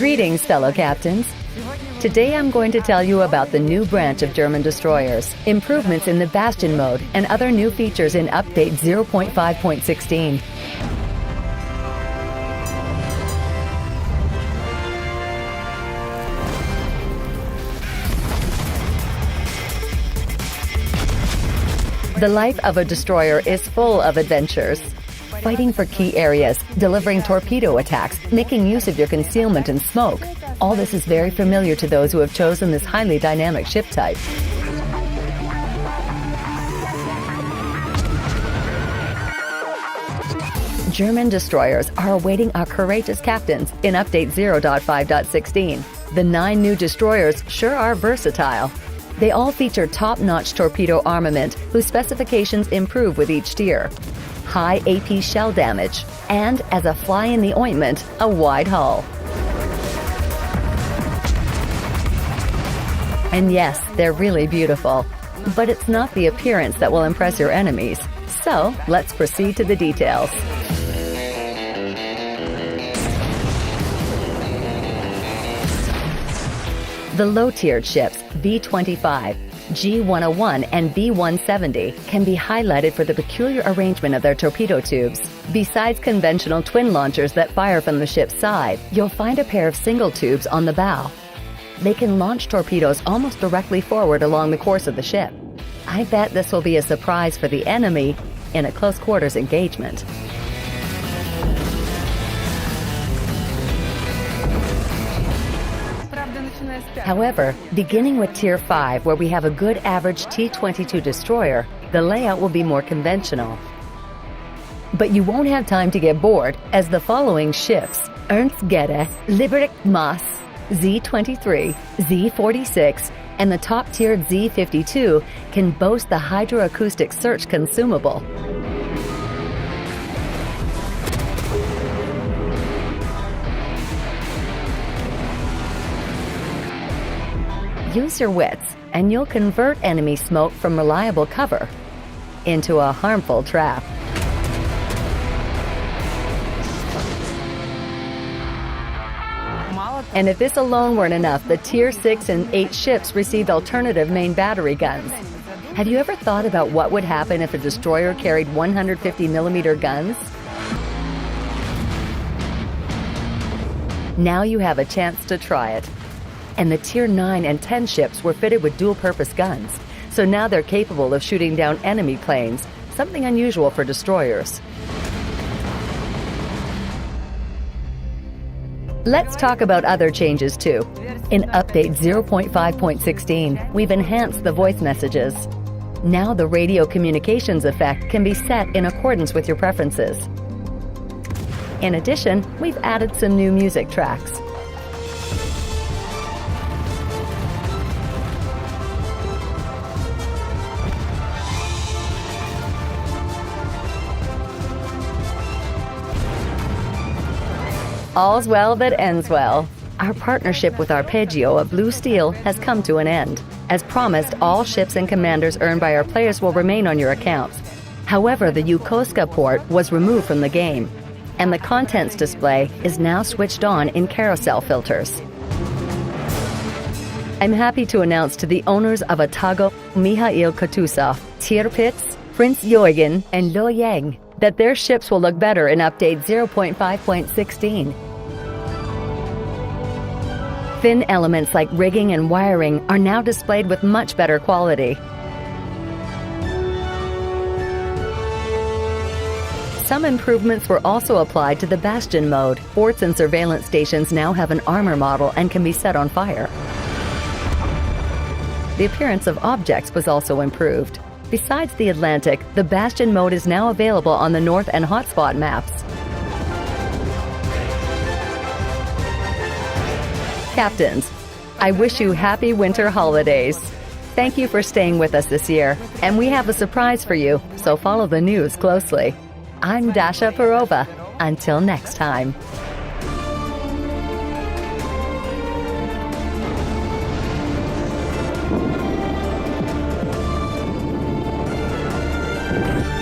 Greetings, fellow captains. Today I'm going to tell you about the new branch of German destroyers, improvements in the Bastion mode, and other new features in Update 0.5.16. The life of a destroyer is full of adventures. Fighting for key areas, delivering torpedo attacks, making use of your concealment and smoke. All this is very familiar to those who have chosen this highly dynamic ship type. German destroyers are awaiting our courageous captains in Update 0.5.16. The 9 new destroyers sure are versatile. They all feature top-notch torpedo armament, whose specifications improve with each tier. High AP shell damage, and, as a fly in the ointment, a wide hull. And yes, they're really beautiful. But it's not the appearance that will impress your enemies. So, let's proceed to the details. The low-tiered ships, V-25, G-101 and V-170 can be highlighted for the peculiar arrangement of their torpedo tubes. Besides conventional twin launchers that fire from the ship's side, you'll find a pair of single tubes on the bow. They can launch torpedoes almost directly forward along the course of the ship. I bet this will be a surprise for the enemy in a close-quarters engagement. However, beginning with Tier 5, where we have a good average T-22 destroyer, the layout will be more conventional. But you won't have time to get bored, as the following ships, Ernstgede, Liberec Maas, Z-23, Z-46, and the top-tiered Z-52 can boast the hydroacoustic search consumable. Use your wits, and you'll convert enemy smoke from reliable cover into a harmful trap. And if this alone weren't enough, the Tier 6 and 8 ships received alternative main battery guns. Have you ever thought about what would happen if a destroyer carried 150mm guns? Now you have a chance to try it. And the Tier 9 and 10 ships were fitted with dual-purpose guns, so now they're capable of shooting down enemy planes, something unusual for destroyers. Let's talk about other changes too. In Update 0.5.16, we've enhanced the voice messages. Now the radio communications effect can be set in accordance with your preferences. In addition, we've added some new music tracks. All's well that ends well. Our partnership with Arpeggio of Blue Steel has come to an end. As promised, all ships and commanders earned by our players will remain on your accounts. However, the Yokosuka port was removed from the game, and the contents display is now switched on in carousel filters. I'm happy to announce to the owners of Atago, Mikhail Kutuzov, Tirpitz, Prince Eugen, and Lo Yang that their ships will look better in Update 0.5.16. Thin elements like rigging and wiring are now displayed with much better quality. Some improvements were also applied to the Bastion mode. Forts and surveillance stations now have an armor model and can be set on fire. The appearance of objects was also improved. Besides the Atlantic, the Bastion mode is now available on the North and Hotspot maps. Captains, I wish you happy winter holidays. Thank you for staying with us this year, and we have a surprise for you, so follow the news closely. I'm Dasha Perova. Until next time. you